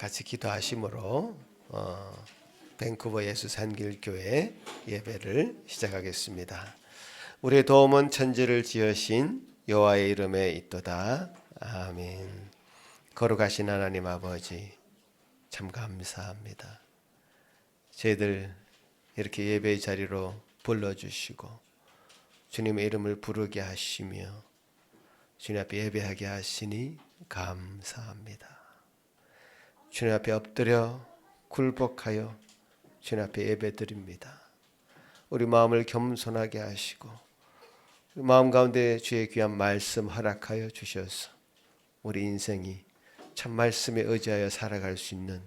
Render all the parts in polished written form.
같이 기도하심으로 밴쿠버 예수산길교회 예배를 시작하겠습니다. 우리의 도움은 천지를 지으신 여호와의 이름에 있도다. 아멘. 거룩하신 하나님 아버지, 참 감사합니다. 저희들 이렇게 예배의 자리로 불러주시고 주님의 이름을 부르게 하시며 주님 앞에 예배하게 하시니 감사합니다. 주님 앞에 엎드려 굴복하여 주님 앞에 예배드립니다. 우리 마음을 겸손하게 하시고 우리 마음 가운데 주의 귀한 말씀 허락하여 주셔서 우리 인생이 참 말씀에 의지하여 살아갈 수 있는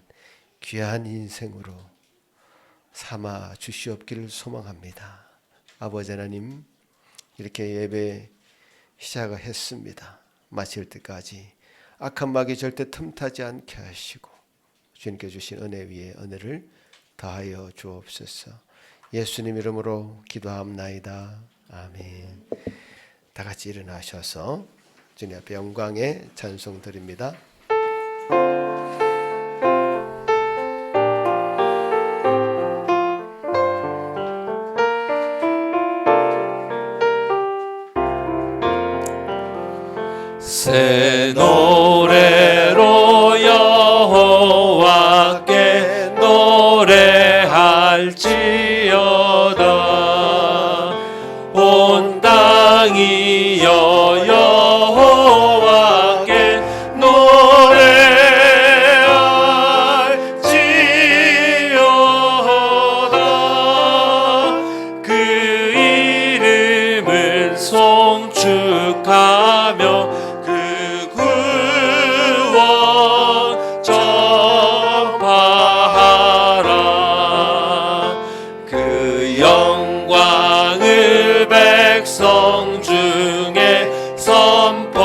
귀한 인생으로 삼아 주시옵기를 소망합니다. 아버지 하나님, 이렇게 예배 시작을 했습니다. 마칠 때까지 악한 마귀 절대 틈타지 않게 하시고 주님께 주신 은혜 위에 은혜를 다하여 주옵소서. 예수님 이름으로 기도합나이다. 아멘. 다 같이 일어나셔서 주님 앞에 영광의 찬송 드립니다. 새 노래로 여호와께 노래할지어다. 온 땅이여 여호와께 노래할지어다. 그 이름을 송축하며 백성 중에 선포할지어다.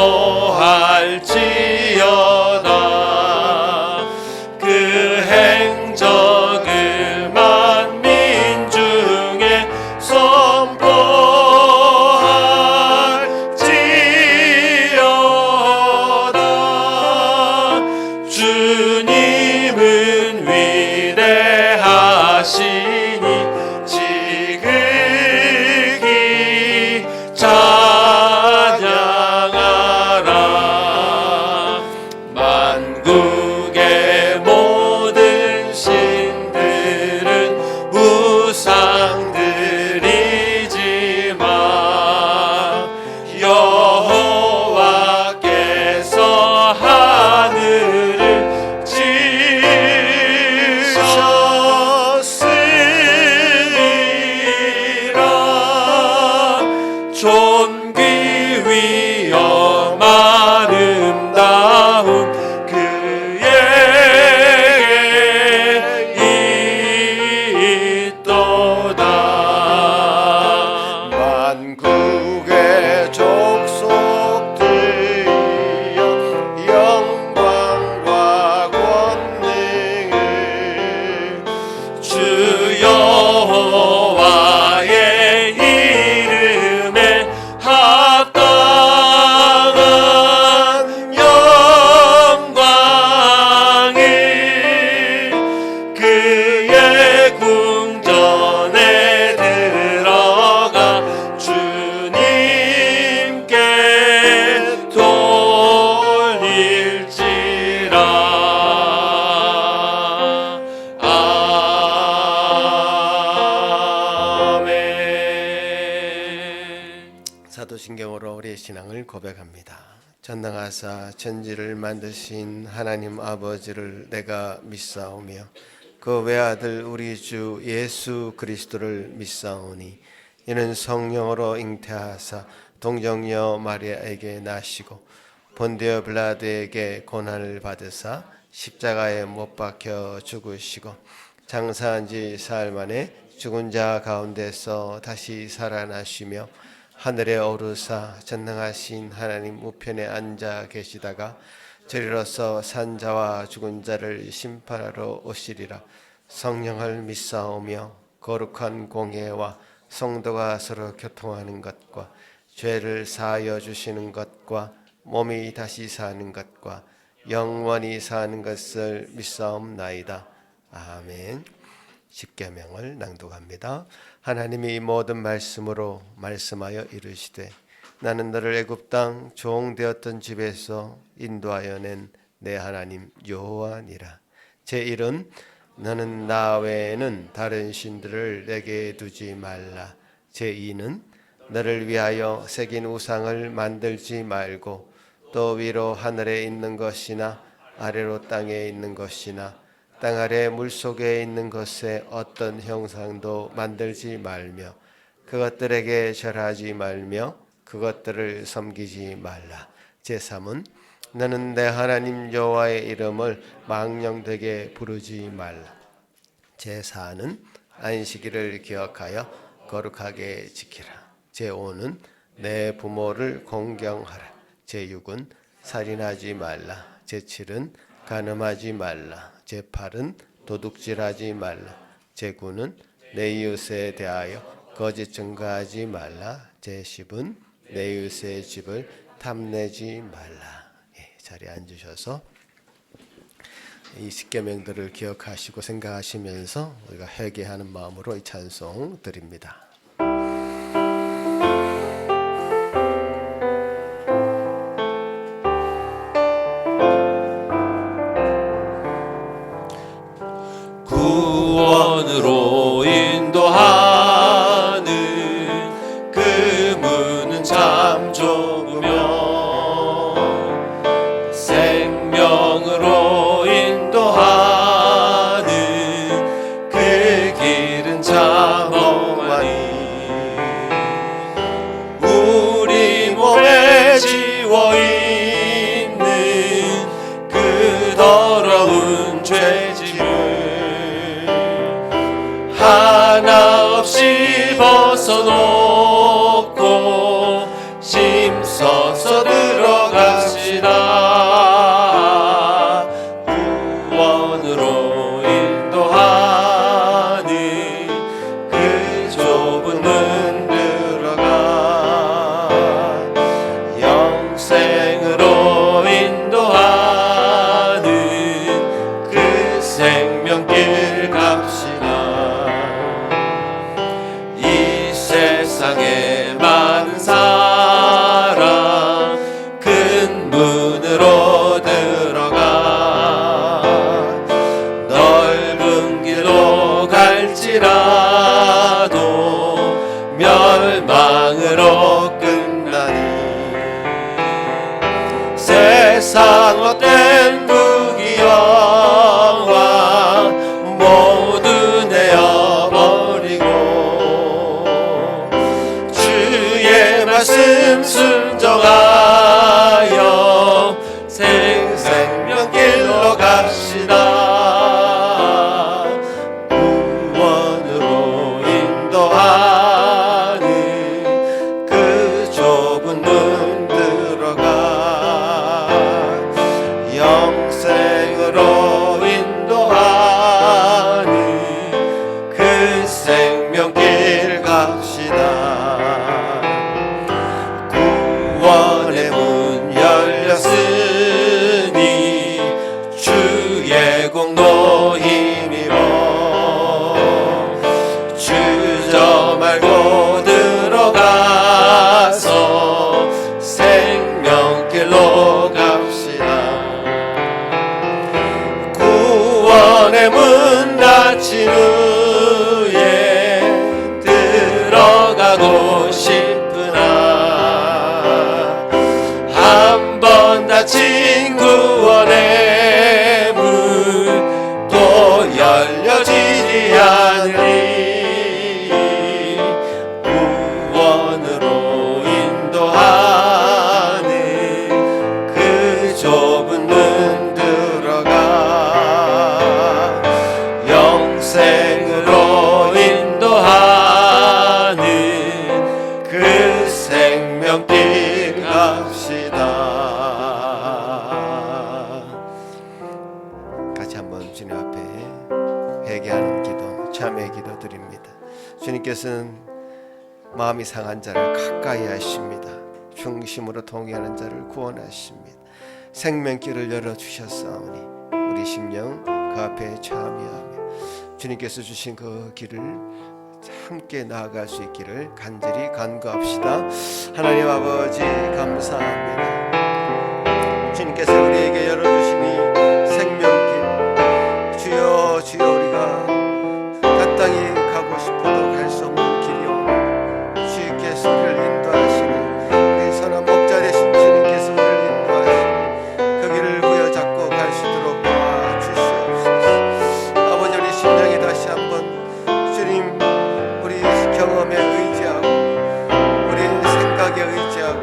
그 행적을 만민 중에 선포할지어다. 주님은 위대하시니 찬양하라. 만국의 모든 신들은 우상들이지만 여호와께서 하늘을 지으셨으리라. 존귀 위엄 아름다움 그에게 있도다. 만국의 족속들이여 영광과 권능을 주 여호와의 이름에 합당한 영광을 그의 궁전에 들어가 주님께 돌릴지라. 아멘. 사도신경으로 우리의 신앙을 고백합니다. 전능하사 천지를 만드신 하나님 아버지를 내가 믿사오며 그 외아들 우리 주 예수 그리스도를 믿사오니 이는 성령으로 잉태하사 동정녀 마리아에게 나시고 본디오 빌라도에게 고난을 받으사 십자가에 못 박혀 죽으시고 장사한 지 사흘 만에 죽은 자 가운데서 다시 살아나시며 하늘에 오르사 전능하신 하나님 우편에 앉아 계시다가 저리로서 산 자와 죽은 자를 심판하러 오시리라. 성령을 믿사오며 거룩한 공예와 성도가 서로 교통하는 것과 죄를 사하여 주시는 것과 몸이 다시 사는 것과 영원히 사는 것을 믿사옵나이다. 아멘. 십계명을 낭독합니다. 하나님이 모든 말씀으로 말씀하여 이르시되 나는 너를 애굽 땅 종되었던 집에서 인도하여 낸 내 하나님 여호와니라. 제1은 너는 나 외에는 다른 신들을 내게 두지 말라. 제2는 너를 위하여 새긴 우상을 만들지 말고 또 위로 하늘에 있는 것이나 아래로 땅에 있는 것이나 땅 아래 물속에 있는 것에 어떤 형상도 만들지 말며 그것들에게 절하지 말며 그것들을 섬기지 말라. 제3은 너는 내 하나님 여호와의 이름을 망령되게 부르지 말라. 제4는 안식일을 기억하여 거룩하게 지키라. 제5는 내 부모를 공경하라. 제6은 살인하지 말라. 제7은 간음하지 말라. 제8은 도둑질하지 말라. 제9는 내 이웃에 대하여 거짓 증거하지 말라. 제10은 내 이웃의 집을 탐내지 말라. 자리에 앉으셔서 이 십계명들을 기억하시고 생각하시면서 우리가 회개하는 마음으로 이 찬송 드립니다. 구원으로 인도하는 그 문은 참 좁으며 생명으로 인도하는 그 길은 참 험하니 우리 몸에 지워있는 그 더러운 죄짐을 하나 없이 벗어놓고 힘써서 들어갑시다. 구원으로 인도하는 그 좁은 문 들어가 영생으로 인도하는 그 생명길 갑시다. 이 세상에 많은 사람 큰 문으로 들어가 넓은 길로 갈지라도 멸망으로 끝나니 세상 헛된 부귀영화 모두 내어버리고 주의 말씀 순종하여 생명길로 갑시다. 구원으로 인도하는 그 좁은 문 들어가 영생으로 인도하는 그 생명길 갑시다. 구원의 문 열렸으니 주의 공로 힘입어 주저 말고 들어가서 생명길로 갑시다. 구원의 문 닫힌 후에 들어가고 싶으나 한 번 닫힌 구원의 문 또 열려지지 않으리. 구원으로 인도하는 그 좁은 문 들어가 영생으로 인도하는 그 생명길 갑시다. 같이 한번 주님 앞에 회개하는 기도, 참회 기도 드립니다. 주님께서는 마음이 상한 자를 가까이 하십니다. 중심으로 통행하는 자를 구원하십니다. 생명길을 열어주셨사오니 우리 심령 그 앞에 참여하며 주님께서 주신 그 길을 함께 나아갈 수 있기를 간절히 간구합시다. 하나님 아버지 감사합니다. 주님께서 우리에게 열어주신 이 생명길, 주여 주여 우리가 마땅히 가고 싶어도 갈 수 없는 길이요, 주께서 우리를 인도하시는 우리 선한 목자 되신 주님께서 우리를 인도하시는 그 길을 부여잡고 갈 수 있도록 도와주시옵소서. 아버지, 우리 심령이 다시 한번 주님 우리 경험에 의지하고 우리 생각에 의지하고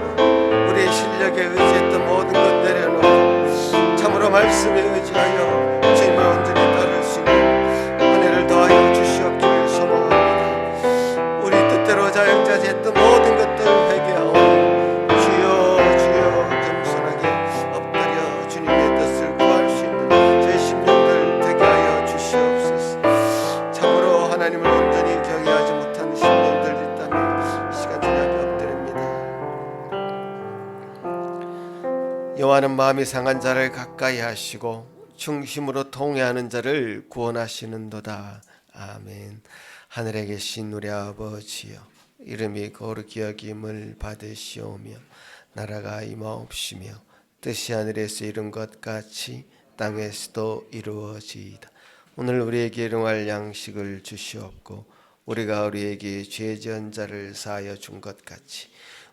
우리 실력에 의지했던 모든 것 내려놓고 참으로 말씀에 의지하여 주님의 온전히 따를 수 있는 은혜를 더하여 주시옵기를 소망합니다. 우리 뜻대로 자영자재했던 모든 것들 회개하오니 주여 주여 겸손하게 엎드려 주님의 뜻을 구할 수 있는 제 심령들 되게 하여 주시옵소서. 참으로 하나님을 온전히 경외하지 못하는 심령들 있다면 이 시간 주님 앞에 엎드립니다. 여호와는 마음이 상한 자를 가까이 하시고 중심으로 통회하는 자를 구원하시는도다. 아멘. 하늘에 계신 우리 아버지여, 이름이 거룩히 여김을 받으시오며 나라가 임하옵시며 뜻이 하늘에서 이룬 것 같이 땅에서도 이루어지이다. 오늘 우리에게 일용할 양식을 주시옵고 우리가 우리에게 죄 지은 자를 사하여 준 것 같이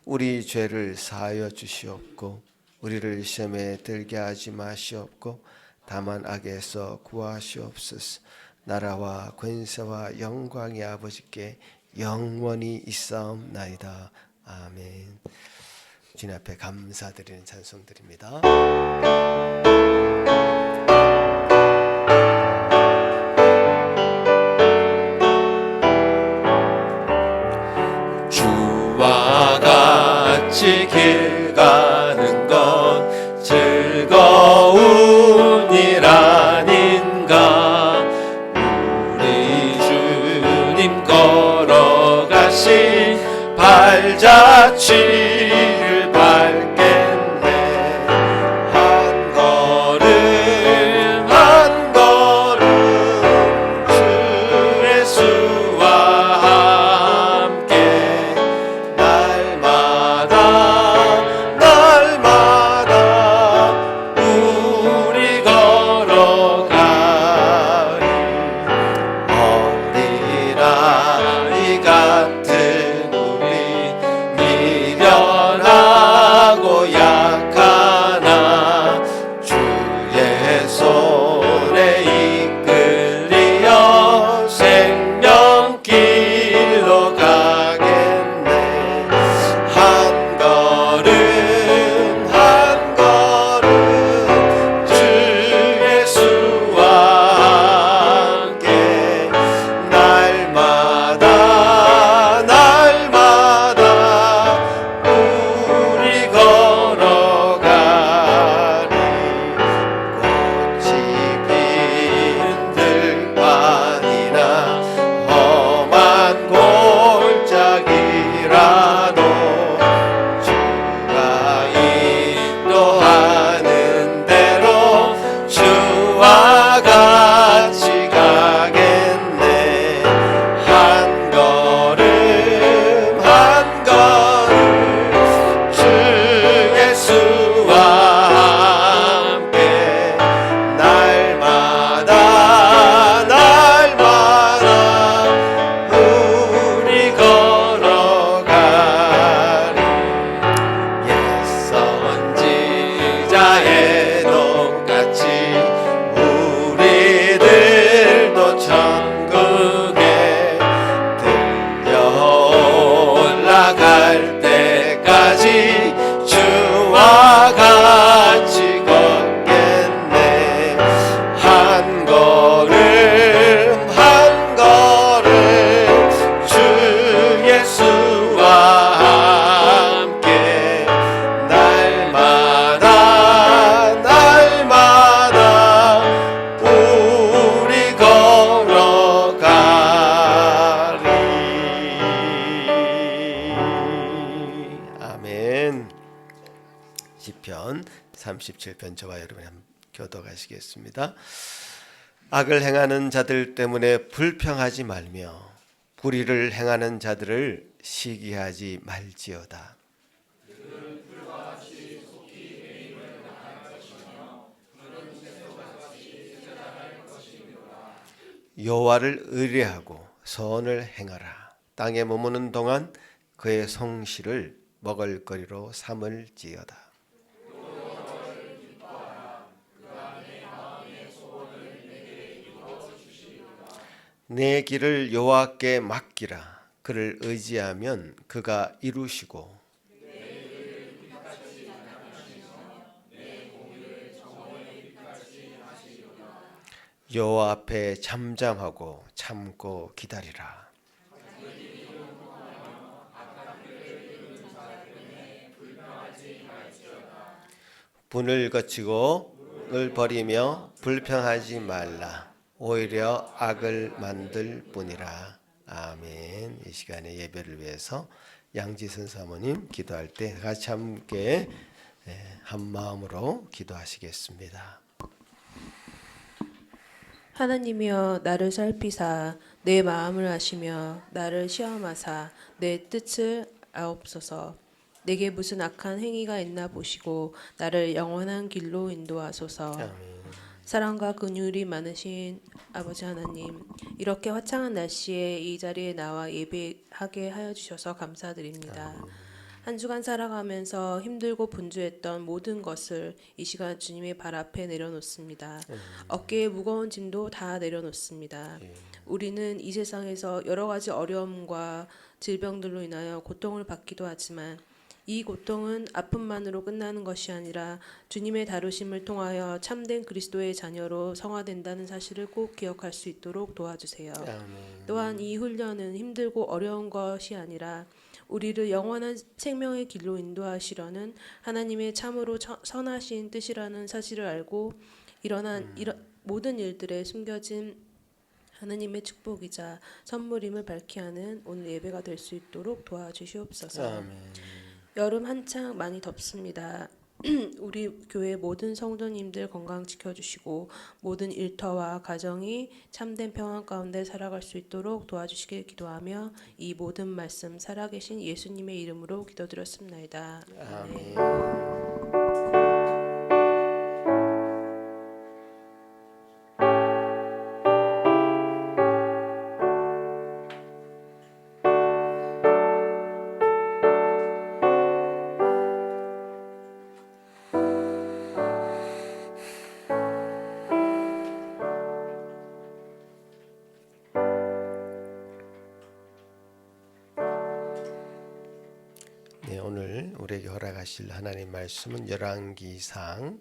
우리 죄를 사하여 주시옵고 우리를 시험에 들게 하지 마시옵고 다만 악에서 구하시옵소서. 나라와 권세와 영광이 아버지께 영원히 있사옵나이다. 아멘. 주님 앞에 감사드리는 찬송드립니다. 주와 같이 길 가는 것 즐거운 일 아닌가. 우리 주님 걸어가신 발자취를 밟겠네. 한 걸음 한 걸음 주 예수와 함께 날마다 우리 걸어가리. 어린아이 같은 우리 미련하고 약하나 주의 손에 이끌리어 생명길로 가겠네. 한 걸음 한 걸음 주 예수와 함께 날마다 우리 걸어가리. 꽃이 피는 들판이나 험한 골짜기라도 주가 인도하는 대로 주와 같이 가겠네. 한 걸음 한 걸음 주 예수와 함께 날마다 우리 걸어가리. 옛 선지자의 녹같이 우리들도 천국에 들려 올라갈 때까지 주와 같이 걷겠네. 한 걸음 한 걸음 주 예수와 함께 날마다 37편 저와 여러분이 한번 교독하시겠습니다. 악을 행하는 자들 때문에 불평하지 말며 불의를 행하는 자들을 시기하지 말지어다. 여호와를 의뢰하고 선을 행하라. 땅에 머무는 동안 그의 성실을 먹을거리로 삼을지어다. 내 길을 여호와께 맡기라. 그를 의지하면 그가 이루시고 여호와 앞에 잠잠하고 참고 기다리라. 분을 거치고 을 버리며 불평하지 말라. 오히려 악을 만들 뿐이라. 아멘. 이 시간에 예배를 위해서 양지선 사모님 기도할 때 같이 함께 한 마음으로 기도하시겠습니다. 하나님이여 나를 살피사 내 마음을 아시며 나를 시험하사 내 뜻을 아옵소서. 내게 무슨 악한 행위가 있나 보시고 나를 영원한 길로 인도하소서. 아멘. 사랑과 긍휼이 많으신 아버지 하나님, 이렇게 화창한 날씨에 이 자리에 나와 예배하게 하여 주셔서 감사드립니다. 한 주간 살아가면서 힘들고 분주했던 모든 것을 이 시간 주님의 발 앞에 내려놓습니다. 어깨에 무거운 짐도 다 내려놓습니다. 우리는 이 세상에서 여러 가지 어려움과 질병들로 인하여 고통을 받기도 하지만 이 고통은 아픔만으로 끝나는 것이 아니라 주님의 다루심을 통하여 참된 그리스도의 자녀로 성화된다는 사실을 꼭 기억할 수 있도록 도와주세요. 또한 이 훈련은 힘들고 어려운 것이 아니라 우리를 영원한 생명의 길로 인도하시려는 하나님의 참으로 선하신 뜻이라는 사실을 알고 일어난 모든 일들에 숨겨진 하나님의 축복이자 선물임을 밝히 하는 오늘 예배가 될 수 있도록 도와주시옵소서. 아멘. 여름 한창 많이 덥습니다. 우리 교회 모든 성도님들 건강 지켜주시고 모든 일터와 가정이 참된 평안 가운데 살아갈 수 있도록 도와주시길 기도하며 이 모든 말씀 살아계신 예수님의 이름으로 기도드렸습니다. 아멘. 네, 오늘 우리에게 허락하실 하나님 말씀은 열왕기상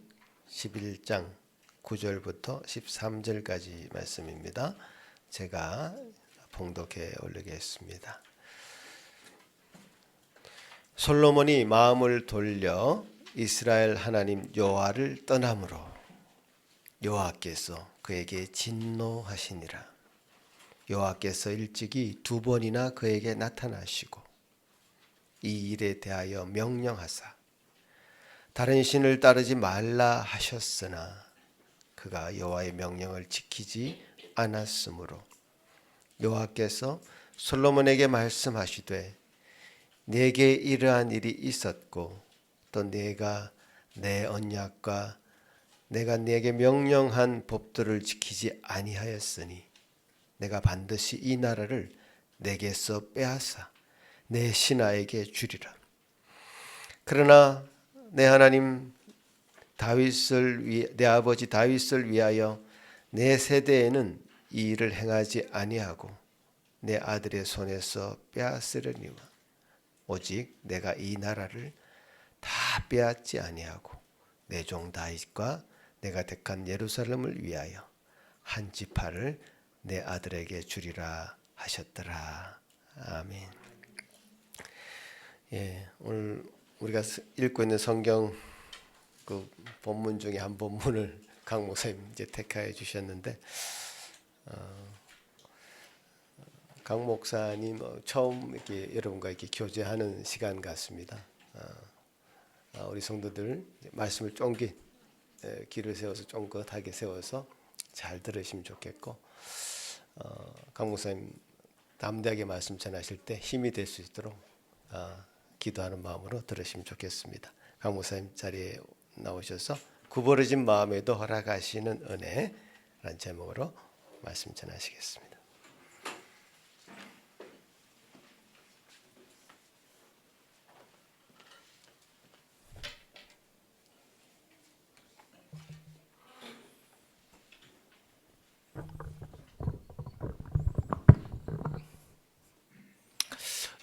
11장 9절부터 13절까지 말씀입니다. 제가 봉독해 올리겠습니다. 솔로몬이 마음을 돌려 이스라엘 하나님 여호와를 떠남으로 여호와께서 그에게 진노하시니라. 여호와께서 일찍이 2번이나 그에게 나타나시고 이 일에 대하여 명령하사 다른 신을 따르지 말라 하셨으나 그가 여호와의 명령을 지키지 않았으므로 여호와께서 솔로몬에게 말씀하시되 내게 이러한 일이 있었고 또 내가 내 언약과 내가 네게 명령한 법들을 지키지 아니하였으니 내가 반드시 이 나라를 내게서 빼앗아 내 신하에게 주리라. 그러나 내 하나님 다윗을 내 아버지 다윗을 위하여 내 세대에는 이 일을 행하지 아니하고 내 아들의 손에서 빼앗으려니와 오직 내가 이 나라를 다 빼앗지 아니하고 내 종 다윗과 내가 택한 예루살렘을 위하여 한 지파를 내 아들에게 주리라 하셨더라. 아멘. 오늘 우리가 읽고 있는 성경 그 본문 중에 한 본문을 강 목사님 이제 택하여 주셨는데 강 목사님 처음 이렇게 여러분과 이렇게 교제하는 시간 같습니다. 우리 성도들 말씀을 쫑긋 귀를 세워서 쫑긋하게 세워서 잘 들으시면 좋겠고, 강 목사님 담대하게 말씀 전하실 때 힘이 될 수 있도록 기도하는 마음으로 들으시면 좋겠습니다. 강 목사님 자리에 나오셔서 구부러진 마음에도 허락하시는 은혜라는 제목으로 말씀 전하시겠습니다.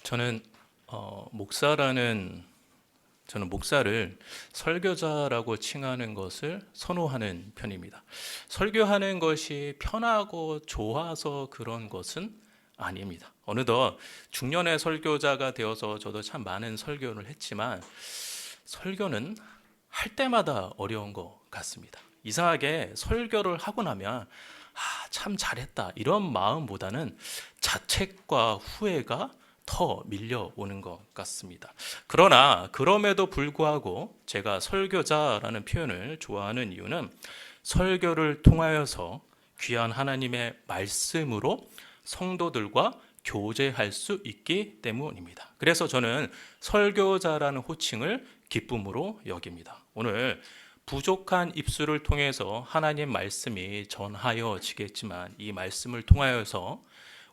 저는 목사를 설교자라고 칭하는 것을 선호하는 편입니다. 설교하는 것이 편하고 좋아서 그런 것은 아닙니다. 어느덧 중년의 설교자가 되어서 저도 참 많은 설교를 했지만 설교는 할 때마다 어려운 것 같습니다. 이상하게 설교를 하고 나면 참 잘했다 이런 마음보다는 자책과 후회가 더 밀려오는 것 같습니다. 그러나 그럼에도 불구하고 제가 설교자라는 표현을 좋아하는 이유는 설교를 통하여서 귀한 하나님의 말씀으로 성도들과 교제할 수 있기 때문입니다. 그래서 저는 설교자라는 호칭을 기쁨으로 여깁니다. 오늘 부족한 입술을 통해서 하나님 말씀이 전하여지겠지만 이 말씀을 통하여서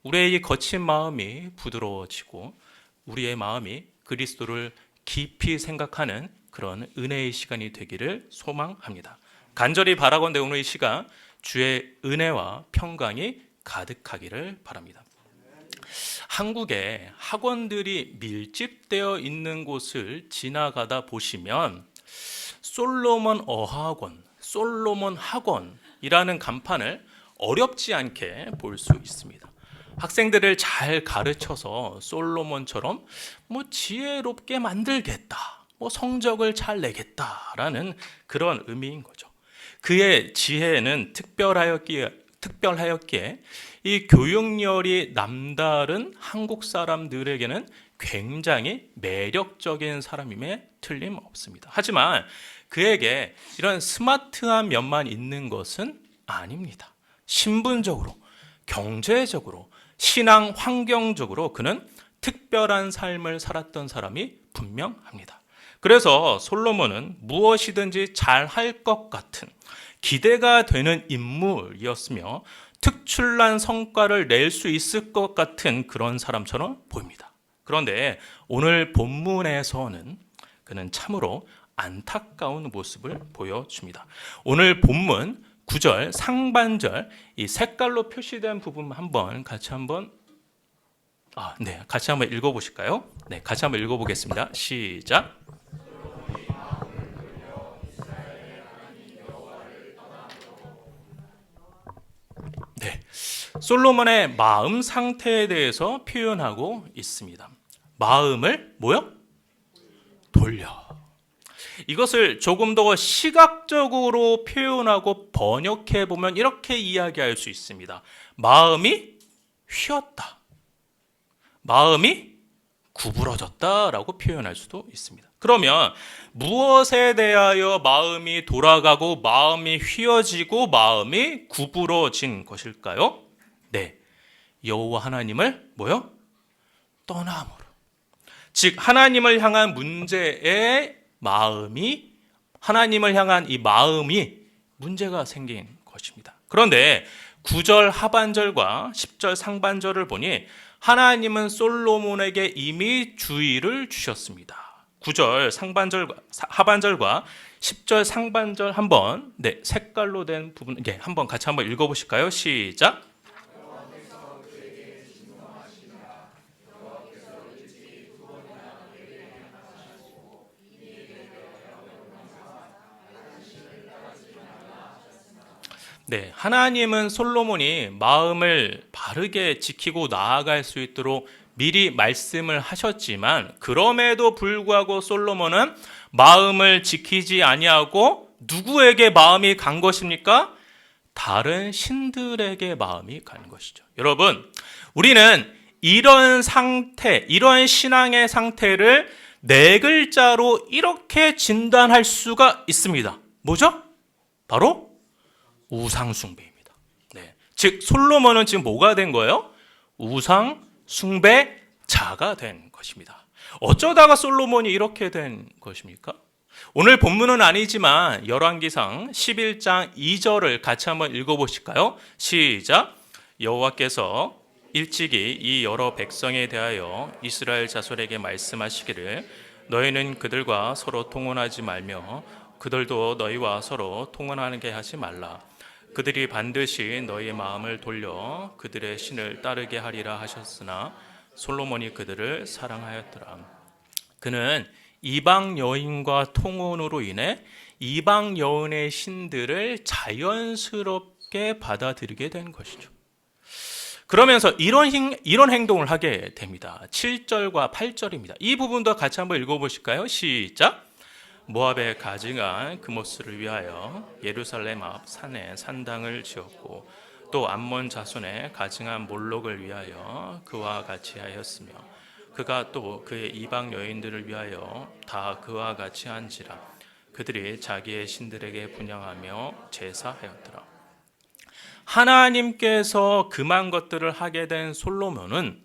우리의 이 거친 마음이 부드러워지고 우리의 마음이 그리스도를 깊이 생각하는 그런 은혜의 시간이 되기를 소망합니다. 간절히 바라건대 오늘 이 시간 주의 은혜와 평강이 가득하기를 바랍니다. 한국에 학원들이 밀집되어 있는 곳을 지나가다 보시면 솔로몬 어학원, 솔로몬 학원이라는 간판을 어렵지 않게 볼 수 있습니다. 학생들을 잘 가르쳐서 솔로몬처럼 지혜롭게 만들겠다, 성적을 잘 내겠다라는 그런 의미인 거죠. 그의 지혜는 특별하였기에 이 교육열이 남다른 한국 사람들에게는 굉장히 매력적인 사람임에 틀림없습니다. 하지만 그에게 이런 스마트한 면만 있는 것은 아닙니다. 신분적으로, 경제적으로, 신앙 환경적으로 그는 특별한 삶을 살았던 사람이 분명합니다. 그래서 솔로몬은 무엇이든지 잘할 것 같은 기대가 되는 인물이었으며 특출난 성과를 낼 수 있을 것 같은 그런 사람처럼 보입니다. 그런데 오늘 본문에서는 그는 참으로 안타까운 모습을 보여줍니다. 오늘 본문 9절 상반절 이 색깔로 표시된 부분 같이 한번 읽어보실까요? 네, 같이 한번 읽어보겠습니다. 시작. 네, 솔로몬의 마음 상태에 대해서 표현하고 있습니다. 마음을 돌려. 이것을 조금 더 시각적으로 표현하고 번역해 보면 이렇게 이야기할 수 있습니다. 마음이 휘었다. 마음이 구부러졌다라고 표현할 수도 있습니다. 그러면 무엇에 대하여 마음이 돌아가고 마음이 휘어지고 마음이 구부러진 것일까요? 네, 여호와 하나님을 떠남으로. 즉 하나님을 향한 문제의 마음이, 하나님을 향한 이 마음이 문제가 생긴 것입니다. 그런데 9절 하반절과 10절 상반절을 보니 하나님은 솔로몬에게 이미 주의를 주셨습니다. 9절 하반절과 10절 상반절 한번 색깔로 된 부분 한번 같이 한번 읽어보실까요? 시작. 네, 하나님은 솔로몬이 마음을 바르게 지키고 나아갈 수 있도록 미리 말씀을 하셨지만 그럼에도 불구하고 솔로몬은 마음을 지키지 아니하고 누구에게 마음이 간 것입니까? 다른 신들에게 마음이 간 것이죠. 여러분, 우리는 이런 상태, 이런 신앙의 상태를 네 글자로 이렇게 진단할 수가 있습니다. 뭐죠? 바로 우상숭배입니다. 네. 즉 솔로몬은 지금 뭐가 된 거예요? 우상숭배자가 된 것입니다. 어쩌다가 솔로몬이 이렇게 된 것입니까? 오늘 본문은 아니지만 열왕기상 11장 2절을 같이 한번 읽어보실까요? 시작. 여호와께서 일찍이 이 여러 백성에 대하여 이스라엘 자손에게 말씀하시기를 너희는 그들과 서로 통혼하지 말며 그들도 너희와 서로 통혼하게 하지 말라. 그들이 반드시 너희의 마음을 돌려 그들의 신을 따르게 하리라 하셨으나 솔로몬이 그들을 사랑하였더라. 그는 이방 여인과 통혼으로 인해 이방 여인의 신들을 자연스럽게 받아들이게 된 것이죠. 그러면서 이런 행동을 하게 됩니다. 7절과 8절입니다. 이 부분도 같이 한번 읽어보실까요? 시작. 모압의 가증한 그모스를 위하여 예루살렘 앞 산에 산당을 지었고 또 암몬 자손의 가증한 몰록을 위하여 그와 같이 하였으며 그가 또 그의 이방 여인들을 위하여 다 그와 같이 한지라. 그들이 자기의 신들에게 분향하며 제사하였더라. 하나님께서 금한 것들을 하게 된 솔로몬은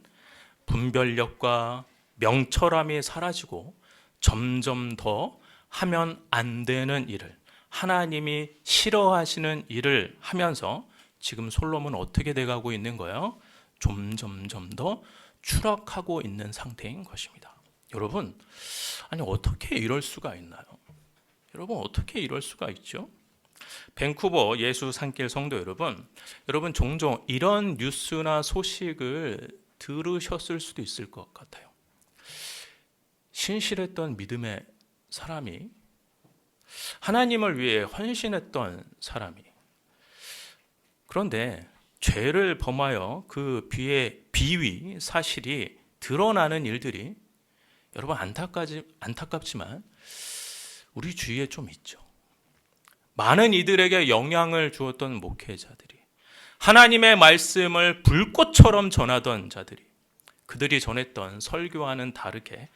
분별력과 명철함이 사라지고 점점 더 하면 안 되는 일을, 하나님이 싫어하시는 일을 하면서 지금 솔로몬은 어떻게 돼가고 있는 거예요? 점점 더 추락하고 있는 상태인 것입니다. 여러분, 아니 어떻게 이럴 수가 있나요? 여러분 어떻게 이럴 수가 있죠? 밴쿠버 예수 산길 성도 여러분 종종 이런 뉴스나 소식을 들으셨을 수도 있을 것 같아요. 신실했던 믿음의 사람이, 하나님을 위해 헌신했던 사람이, 그런데 죄를 범하여 그 비위 사실이 드러나는 일들이 여러분 안타깝지만 우리 주위에 좀 있죠. 많은 이들에게 영향을 주었던 목회자들이, 하나님의 말씀을 불꽃처럼 전하던 자들이, 그들이 전했던 설교와는 다르게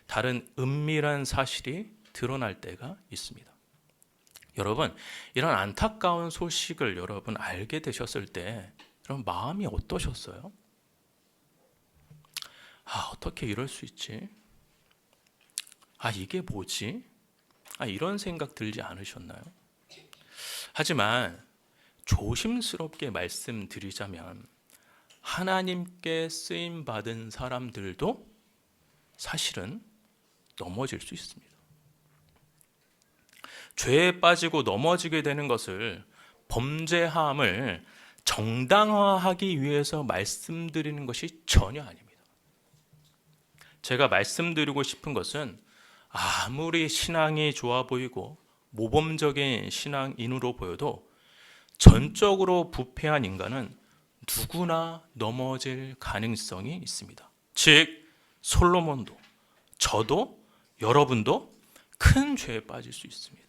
다른 은밀한 사실이 드러날 때가 있습니다. 여러분, 이런 안타까운 소식을 여러분 알게 되셨을 때 여러분 마음이 어떠셨어요? 어떻게 이럴 수 있지? 이게 뭐지? 이런 생각 들지 않으셨나요? 하지만 조심스럽게 말씀드리자면 하나님께 쓰임 받은 사람들도 사실은 넘어질 수 있습니다. 죄에 빠지고 넘어지게 되는 것을, 범죄함을 정당화하기 위해서 말씀드리는 것이 전혀 아닙니다. 제가 말씀드리고 싶은 것은 아무리 신앙이 좋아 보이고 모범적인 신앙인으로 보여도 전적으로 부패한 인간은 누구나 넘어질 가능성이 있습니다. 즉 솔로몬도, 저도, 여러분도 큰 죄에 빠질 수 있습니다.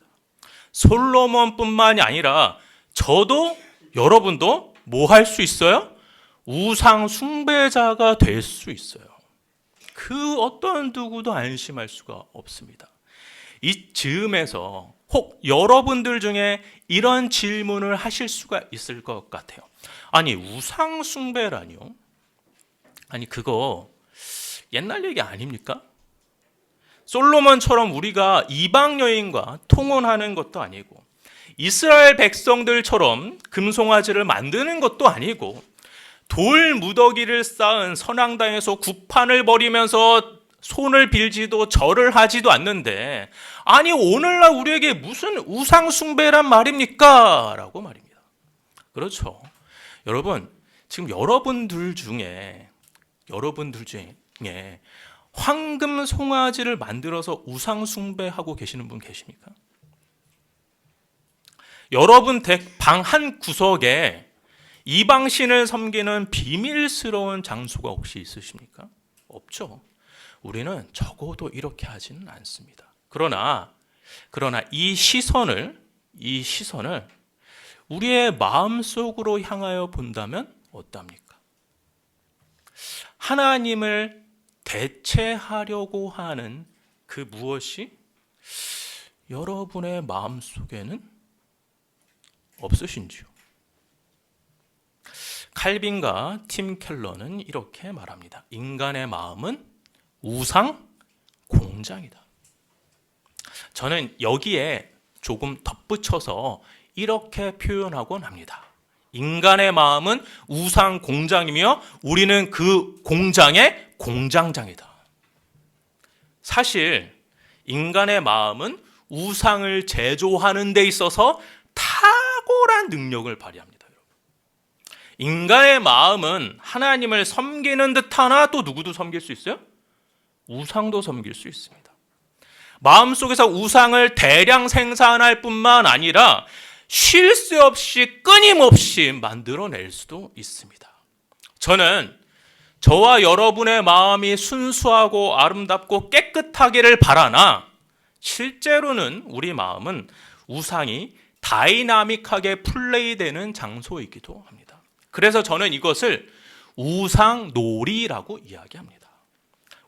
솔로몬뿐만이 아니라 저도 여러분도 뭐 할 수 있어요? 우상 숭배자가 될 수 있어요. 그 어떤 누구도 안심할 수가 없습니다. 이 즈음에서 혹 여러분들 중에 이런 질문을 하실 수가 있을 것 같아요. 우상 숭배라니요? 그거 옛날 얘기 아닙니까? 솔로몬처럼 우리가 이방 여인과 통혼하는 것도 아니고 이스라엘 백성들처럼 금송아지를 만드는 것도 아니고 돌 무더기를 쌓은 선앙당에서 구판을 벌이면서 손을 빌지도 절을 하지도 않는데 오늘날 우리에게 무슨 우상 숭배란 말입니까? 라고 말입니다. 그렇죠. 여러분, 지금 여러분들 중에 황금 송아지를 만들어서 우상 숭배하고 계시는 분 계십니까? 여러분 방 한 구석에 이방신을 섬기는 비밀스러운 장소가 혹시 있으십니까? 없죠. 우리는 적어도 이렇게 하지는 않습니다. 그러나 이 시선을 우리의 마음속으로 향하여 본다면 어떻습니까? 하나님을 대체하려고 하는 그 무엇이 여러분의 마음속에는 없으신지요? 칼빈과 팀 켈러는 이렇게 말합니다. 인간의 마음은 우상 공장이다. 저는 여기에 조금 덧붙여서 이렇게 표현하곤 합니다. 인간의 마음은 우상 공장이며 우리는 그 공장의 공장장이다. 사실 인간의 마음은 우상을 제조하는 데 있어서 탁월한 능력을 발휘합니다. 여러분. 인간의 마음은 하나님을 섬기는 듯하나 또 누구도 섬길 수 있어요? 우상도 섬길 수 있습니다. 마음속에서 우상을 대량 생산할 뿐만 아니라 쉴 새 없이 끊임없이 만들어낼 수도 있습니다. 저는 저와 여러분의 마음이 순수하고 아름답고 깨끗하기를 바라나 실제로는 우리 마음은 우상이 다이나믹하게 플레이되는 장소이기도 합니다. 그래서 저는 이것을 우상놀이라고 이야기합니다.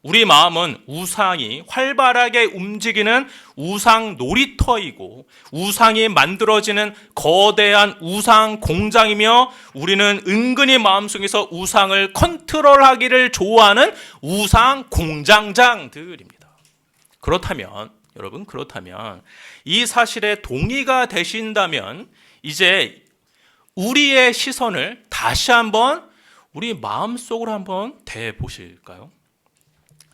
우리 마음은 우상이 활발하게 움직이는 우상 놀이터이고 우상이 만들어지는 거대한 우상 공장이며 우리는 은근히 마음속에서 우상을 컨트롤하기를 좋아하는 우상 공장장들입니다. 그렇다면 여러분 이 사실에 동의가 되신다면 이제 우리의 시선을 다시 한번 우리 마음속으로 한번 대보실까요?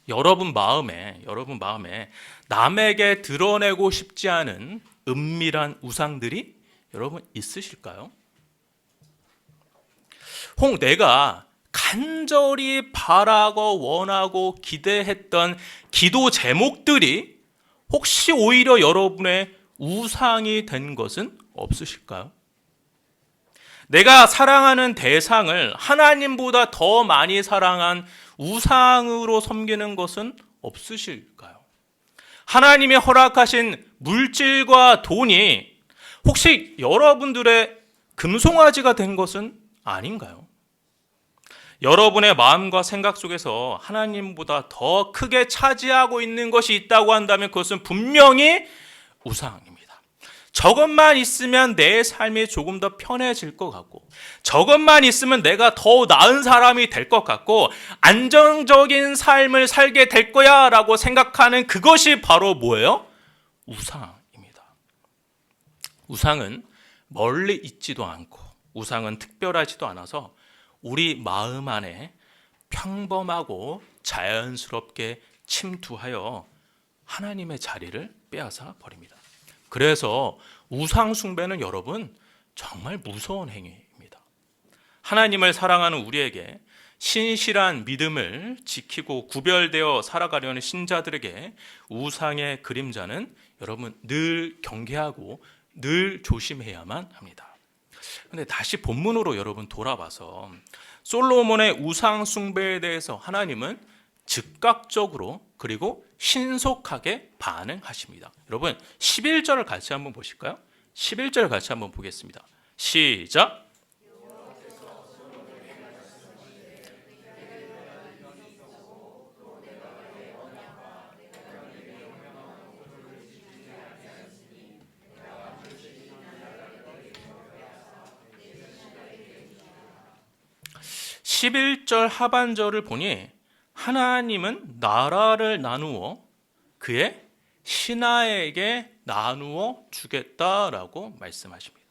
여러분 마음에 남에게 드러내고 싶지 않은 은밀한 우상들이 여러분 있으실까요? 혹 내가 간절히 바라고 원하고 기대했던 기도 제목들이 혹시 오히려 여러분의 우상이 된 것은 없으실까요? 내가 사랑하는 대상을 하나님보다 더 많이 사랑한 우상으로 섬기는 것은 없으실까요? 하나님이 허락하신 물질과 돈이 혹시 여러분들의 금송아지가 된 것은 아닌가요? 여러분의 마음과 생각 속에서 하나님보다 더 크게 차지하고 있는 것이 있다고 한다면 그것은 분명히 우상입니다. 저것만 있으면 내 삶이 조금 더 편해질 것 같고 저것만 있으면 내가 더 나은 사람이 될 것 같고 안정적인 삶을 살게 될 거야 라고 생각하는 그것이 바로 뭐예요? 우상입니다. 우상은 멀리 있지도 않고 우상은 특별하지도 않아서 우리 마음 안에 평범하고 자연스럽게 침투하여 하나님의 자리를 빼앗아 버립니다. 그래서 우상 숭배는 여러분 정말 무서운 행위입니다. 하나님을 사랑하는 우리에게 신실한 믿음을 지키고 구별되어 살아가려는 신자들에게 우상의 그림자는 여러분 늘 경계하고 늘 조심해야만 합니다. 근데 다시 본문으로 여러분 돌아와서 솔로몬의 우상 숭배에 대해서 하나님은 즉각적으로 그리고 신속하게 반응하십니다. 여러분 11절을 같이 한번 보실까요? 11절 같이 한번 보겠습니다. 시작. 11절 하반절을 보니 하나님은 나라를 나누어 그의 신하에게 나누어 주겠다라고 말씀하십니다.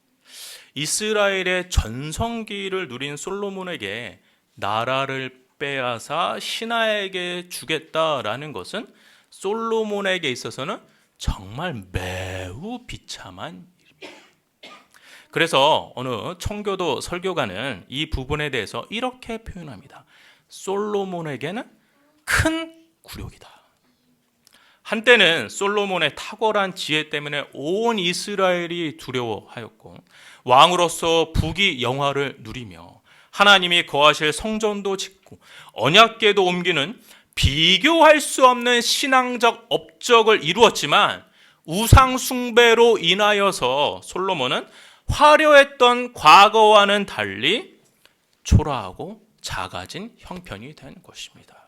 이스라엘의 전성기를 누린 솔로몬에게 나라를 빼앗아 신하에게 주겠다라는 것은 솔로몬에게 있어서는 정말 매우 비참한 일입니다. 그래서 어느 청교도 설교가는 이 부분에 대해서 이렇게 표현합니다. 솔로몬에게는 큰 굴욕이다. 한때는 솔로몬의 탁월한 지혜 때문에 온 이스라엘이 두려워하였고 왕으로서 부귀영화를 누리며 하나님이 거하실 성전도 짓고 언약궤도 옮기는 비교할 수 없는 신앙적 업적을 이루었지만 우상 숭배로 인하여서 솔로몬은 화려했던 과거와는 달리 초라하고 작아진 형편이 된 것입니다.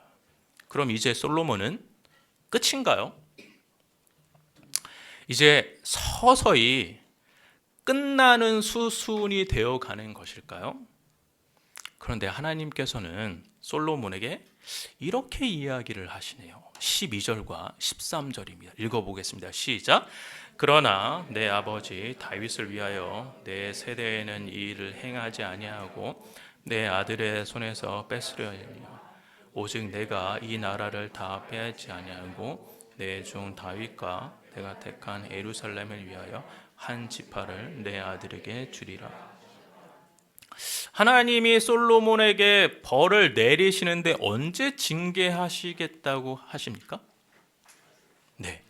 그럼 이제 솔로몬은 끝인가요? 이제 서서히 끝나는 수순이 되어 가는 것일까요? 그런데 하나님께서는 솔로몬에게 이렇게 이야기를 하시네요. 12절과 13절입니다. 읽어보겠습니다. 시작. 그러나 내 아버지 다윗을 위하여 내 세대에는 이 일을 행하지 아니하고 내 아들의 손에서 뺏으려 하며 오직 내가 이 나라를 다 빼앗지 아니하고 내 종 다윗과 내가 택한 예루살렘을 위하여 한 지파를 내 아들에게 주리라. 하나님이 솔로몬에게 벌을 내리시는데 언제 징계하시겠다고 하십니까? 네.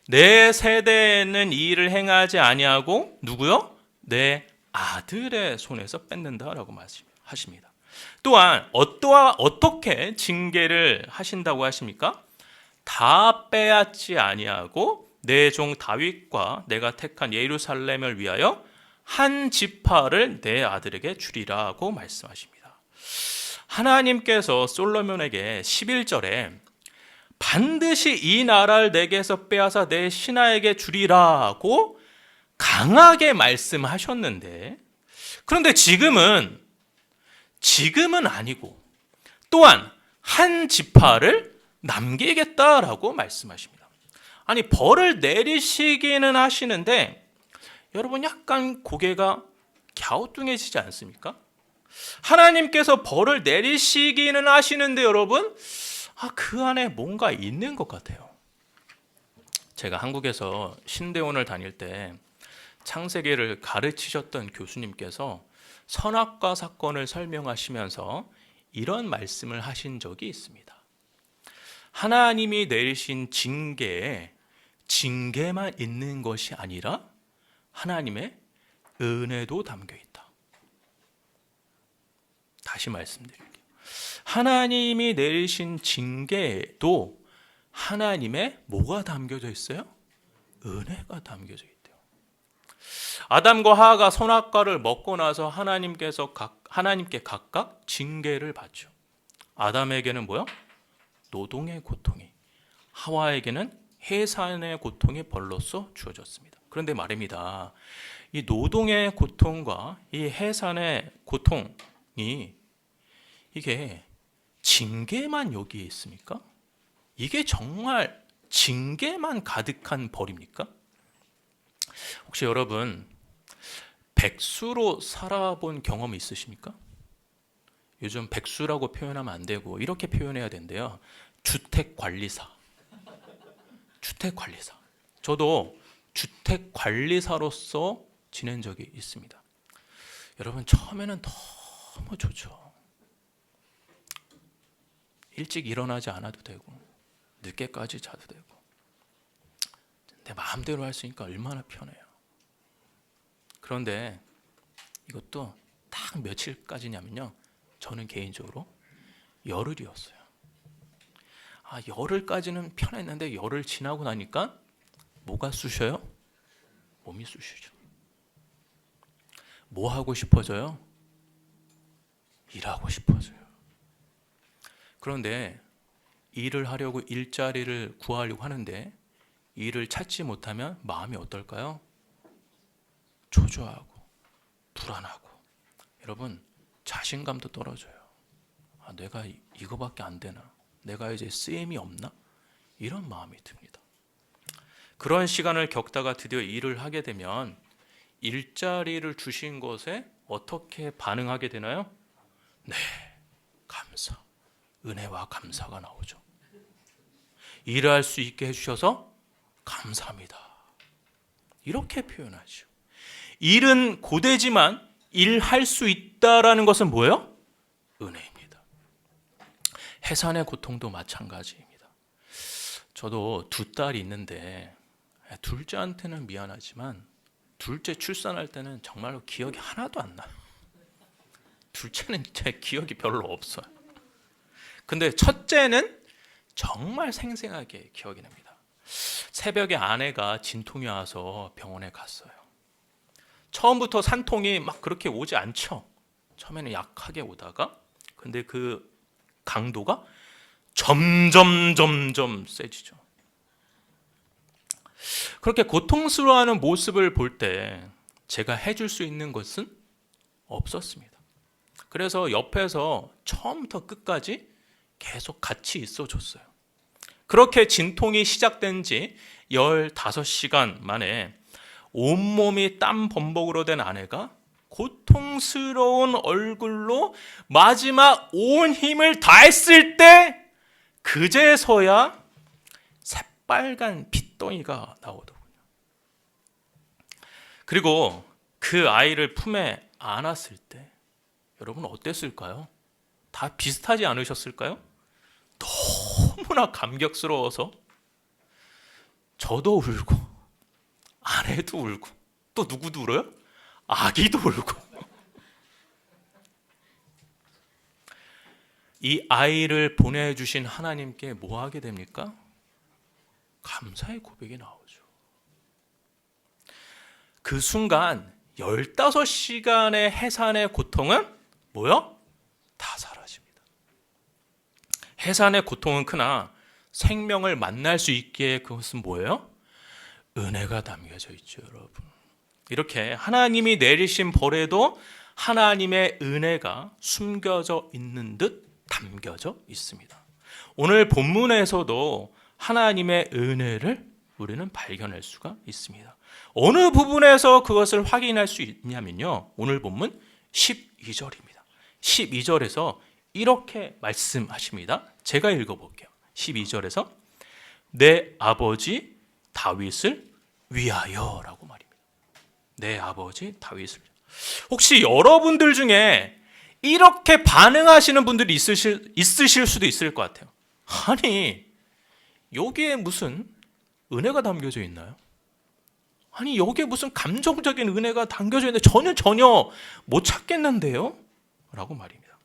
내 세대에는 이 일을 행하지 아니하고 누구요? 내 아들의 손에서 뺏는다라고 말씀하십니다. 또한 어떻게 징계를 하신다고 하십니까? 다 빼앗지 아니하고 내 종 다윗과 내가 택한 예루살렘을 위하여 한 지파를 내 아들에게 주리라고 말씀하십니다. 하나님께서 솔로몬에게 11절에 반드시 이 나라를 내게서 빼앗아 내 신하에게 주리라고 강하게 말씀하셨는데, 그런데 지금은 아니고 또한 한 지파를 남기겠다라고 말씀하십니다. 아니, 벌을 내리시기는 하시는데 여러분 약간 고개가 갸우뚱해지지 않습니까? 하나님께서 벌을 내리시기는 하시는데 여러분, 그 안에 뭔가 있는 것 같아요. 제가 한국에서 신대원을 다닐 때 창세기를 가르치셨던 교수님께서 선악과 사건을 설명하시면서 이런 말씀을 하신 적이 있습니다. 하나님이 내리신 징계에 징계만 있는 것이 아니라 하나님의 은혜도 담겨 있다. 다시 말씀드릴게요. 하나님이 내리신 징계에도 하나님의 뭐가 담겨져 있어요? 은혜가 담겨져 있대요. 아담과 하와가 선악과를 먹고 나서 하나님께 각각 징계를 받죠. 아담에게는 뭐요? 노동의 고통이, 하와에게는 해산의 고통이 벌로써 주어졌습니다. 그런데 말입니다. 이 노동의 고통과 이 해산의 고통이 이게 징계만 여기에 있습니까? 이게 정말 징계만 가득한 벌입니까? 혹시 여러분 백수로 살아본 경험이 있으십니까? 요즘 백수라고 표현하면 안 되고 이렇게 표현해야 된대요. 주택관리사. 저도 주택관리사로서 지낸 적이 있습니다. 여러분 처음에는 너무 좋죠. 일찍 일어나지 않아도 되고 늦게까지 자도 되고 내 마음대로 할 수 있으니까 얼마나 편해요. 그런데 이것도 딱 며칠까지냐면요, 저는 개인적으로 열흘이었어요. 열흘까지는 편했는데 열흘 지나고 나니까 뭐가 쑤셔요? 몸이 쑤시죠. 뭐 하고 싶어져요? 일하고 싶어져요. 그런데 일을 하려고 일자리를 구하려고 하는데 일을 찾지 못하면 마음이 어떨까요? 초조하고 불안하고, 여러분 자신감도 떨어져요. 내가 이거밖에 안 되나? 내가 이제 쓰임이 없나? 이런 마음이 듭니다. 그런 시간을 겪다가 드디어 일을 하게 되면 일자리를 주신 것에 어떻게 반응하게 되나요? 네, 감사, 은혜와 감사가 나오죠. 일할 수 있게 해주셔서 감사합니다. 이렇게 표현하죠. 일은 고되지만 일할 수 있다라는 것은 뭐예요? 은혜입니다. 해산의 고통도 마찬가지입니다. 저도 두 딸이 있는데 둘째한테는 미안하지만 둘째 출산할 때는 정말로 기억이 하나도 안 나요. 둘째는 제 기억이 별로 없어요. 근데 첫째는 정말 생생하게 기억이 납니다. 새벽에 아내가 진통이 와서 병원에 갔어요. 처음부터 산통이 막 그렇게 오지 않죠. 처음에는 약하게 오다가, 근데 그 강도가 점점 세지죠. 그렇게 고통스러워하는 모습을 볼 때 제가 해줄 수 있는 것은 없었습니다. 그래서 옆에서 처음부터 끝까지 계속 같이 있어 줬어요. 그렇게 진통이 시작된 지 15시간 만에 온몸이 땀 범벅으로 된 아내가 고통스러운 얼굴로 마지막 온 힘을 다했을 때 그제서야 새빨간 핏덩이가 나오더군요. 그리고 그 아이를 품에 안았을 때 여러분 어땠을까요? 다 비슷하지 않으셨을까요? 너무나 감격스러워서 저도 울고 아내도 울고 또 누구도 울어요? 아기도 울고. 이 아이를 보내주신 하나님께 뭐 하게 됩니까? 감사의 고백이 나오죠. 그 순간 15시간의 해산의 고통은 뭐요? 다 사라집니다. 해산의 고통은 크나 생명을 만날 수 있기에 그것은 뭐예요? 은혜가 담겨져 있죠, 여러분. 이렇게 하나님이 내리신 벌에도 하나님의 은혜가 숨겨져 있는 듯 담겨져 있습니다. 오늘 본문에서도 하나님의 은혜를 우리는 발견할 수가 있습니다. 어느 부분에서 그것을 확인할 수 있냐면요, 오늘 본문 12절입니다. 12절에서 이렇게 말씀하십니다. 제가 읽어볼게요. 12절에서 내 아버지 다윗을 위하여라고 말입니다. 내 아버지 다윗을. 혹시 여러분들 중에 이렇게 반응하시는 분들이 있으실 수도 있을 것 같아요. 아니, 여기에 무슨 은혜가 담겨져 있나요? 아니, 여기에 무슨 감정적인 은혜가 담겨져 있는데 전혀 못 찾겠는데요? 라고 말입니다.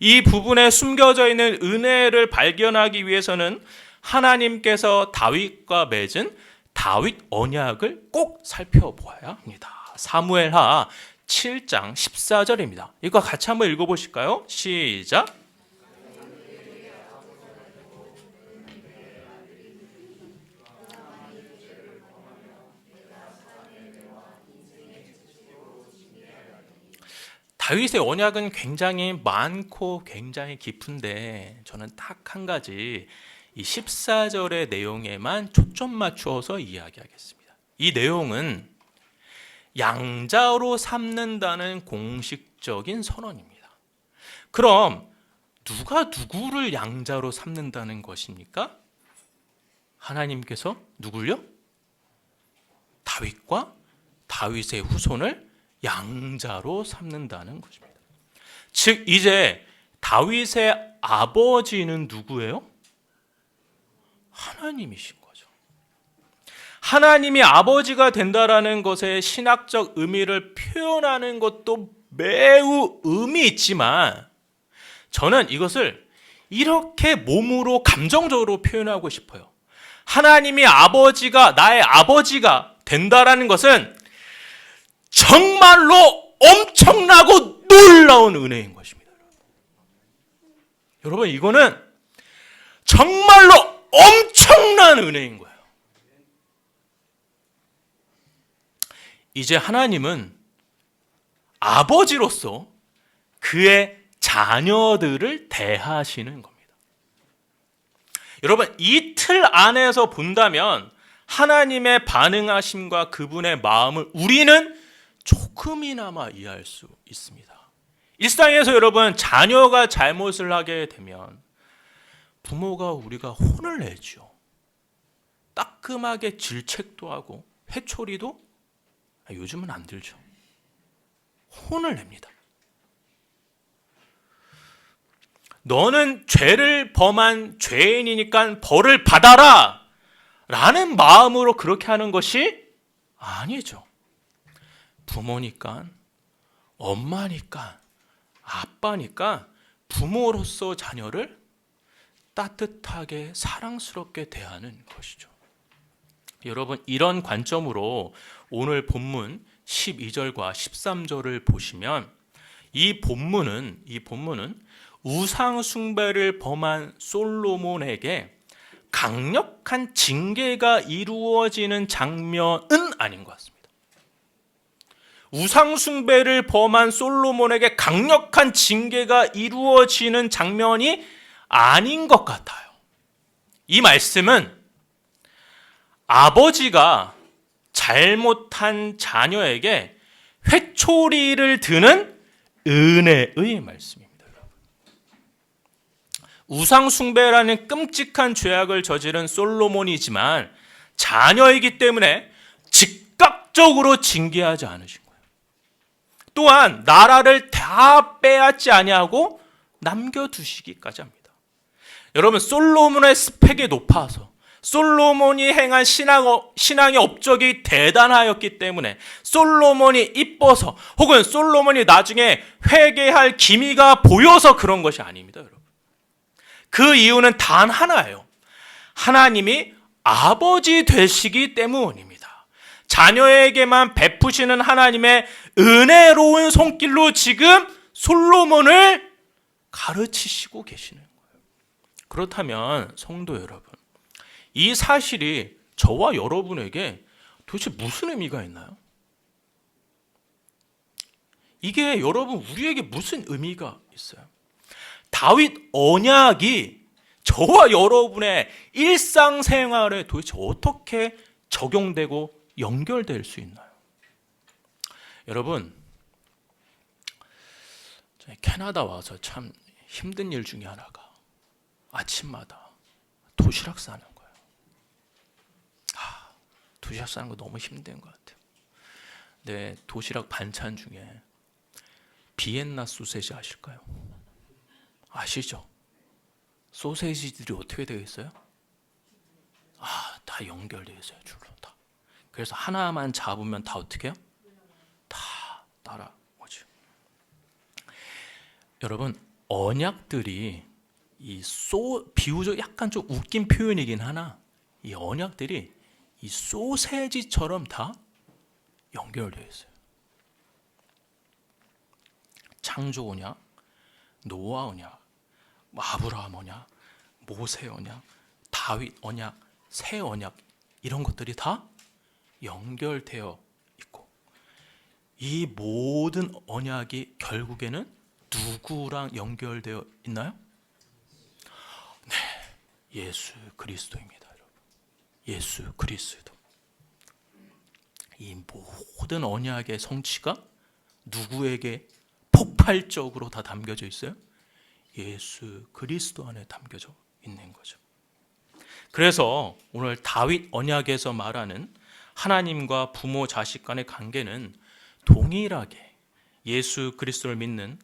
이 부분에 숨겨져 있는 은혜를 발견하기 위해서는 하나님께서 다윗과 맺은 다윗 언약을 꼭 살펴보아야 합니다. 사무엘하 7장 14절입니다. 이거 같이 한번 읽어보실까요? 시작. 다윗의 언약은 굉장히 많고 굉장히 깊은데 저는 딱 한 가지 이 14절의 내용에만 초점 맞추어서 이야기하겠습니다. 이 내용은 양자로 삼는다는 공식적인 선언입니다. 그럼 누가 누구를 양자로 삼는다는 것입니까? 하나님께서 누굴요? 다윗과 다윗의 후손을 양자로 삼는다는 것입니다. 즉 이제 다윗의 아버지는 누구예요? 하나님이신 거죠. 하나님이 아버지가 된다라는 것의 신학적 의미를 표현하는 것도 매우 의미 있지만 저는 이것을 이렇게 몸으로 감정적으로 표현하고 싶어요. 하나님이 아버지가 나의 아버지가 된다라는 것은 정말로 엄청나고 놀라운 은혜인 것입니다. 여러분, 이거는 정말로 엄청난 은혜인 거예요. 이제 하나님은 아버지로서 그의 자녀들을 대하시는 겁니다. 여러분, 이 틀 안에서 본다면 하나님의 반응하심과 그분의 마음을 우리는 조금이나마 이해할 수 있습니다. 일상에서 여러분, 자녀가 잘못을 하게 되면 부모가 우리가 혼을 내죠. 따끔하게 질책도 하고 회초리도 요즘은 안 들죠. 혼을 냅니다. 너는 죄를 범한 죄인이니까 벌을 받아라 라는 마음으로 그렇게 하는 것이 아니죠. 부모니까, 엄마니까, 아빠니까 부모로서 자녀를 따뜻하게 사랑스럽게 대하는 것이죠. 여러분, 이런 관점으로 오늘 본문 12절과 13절을 보시면 이 본문은 우상 숭배를 범한 솔로몬에게 강력한 징계가 이루어지는 장면은 아닌 것 같습니다. 우상숭배를 범한 솔로몬에게 강력한 징계가 이루어지는 장면이 아닌 것 같아요. 이 말씀은 아버지가 잘못한 자녀에게 회초리를 드는 은혜의 말씀입니다. 우상숭배라는 끔찍한 죄악을 저지른 솔로몬이지만 자녀이기 때문에 즉각적으로 징계하지 않으신 거예요. 또한 나라를 다 빼앗지 아니하고 남겨두시기까지 합니다. 여러분, 솔로몬의 스펙이 높아서 솔로몬이 행한 신앙의 업적이 대단하였기 때문에 솔로몬이 이뻐서 혹은 솔로몬이 나중에 회개할 기미가 보여서 그런 것이 아닙니다, 여러분. 그 이유는 단 하나예요. 하나님이 아버지 되시기 때문입니다. 자녀에게만 베푸시는 하나님의 은혜로운 손길로 지금 솔로몬을 가르치시고 계시는 거예요. 그렇다면 성도 여러분, 이 사실이 저와 여러분에게 도대체 무슨 의미가 있나요? 이게 여러분 우리에게 무슨 의미가 있어요? 다윗 언약이 저와 여러분의 일상생활에 도대체 어떻게 적용되고 연결될 수 있나요? 여러분, 캐나다 와서 참 힘든 일 중에 하나가 아침마다 도시락 싸는 거예요. 도시락 싸는 거 너무 힘든 것 같아요. 근데 도시락 반찬 중에 비엔나 소세지 아실까요? 아시죠? 소세지들이 어떻게 되어 있어요? 다 연결되어 있어요, 줄로 다. 그래서 하나만 잡으면 다 어떻게 해요? 다 따라오죠. 여러분, 언약들이 비유적 약간 좀 웃긴 표현이긴 하나, 이 언약들이 이 소세지처럼 다 연결되어 있어요. 창조 언약, 노아 언약, 아브라함 언약, 모세 언약, 다윗 언약, 새 언약, 이런 것들이 다 연결되어 있고, 이 모든 언약이 결국에는 누구랑 연결되어 있나요? 네, 예수 그리스도입니다, 여러분. 예수 그리스도. 이 모든 언약의 성취가 누구에게 폭발적으로 다 담겨져 있어요? 예수 그리스도 안에 담겨져 있는 거죠. 그래서 오늘 다윗 언약에서 말하는 하나님과 부모 자식 간의 관계는 동일하게 예수 그리스도를 믿는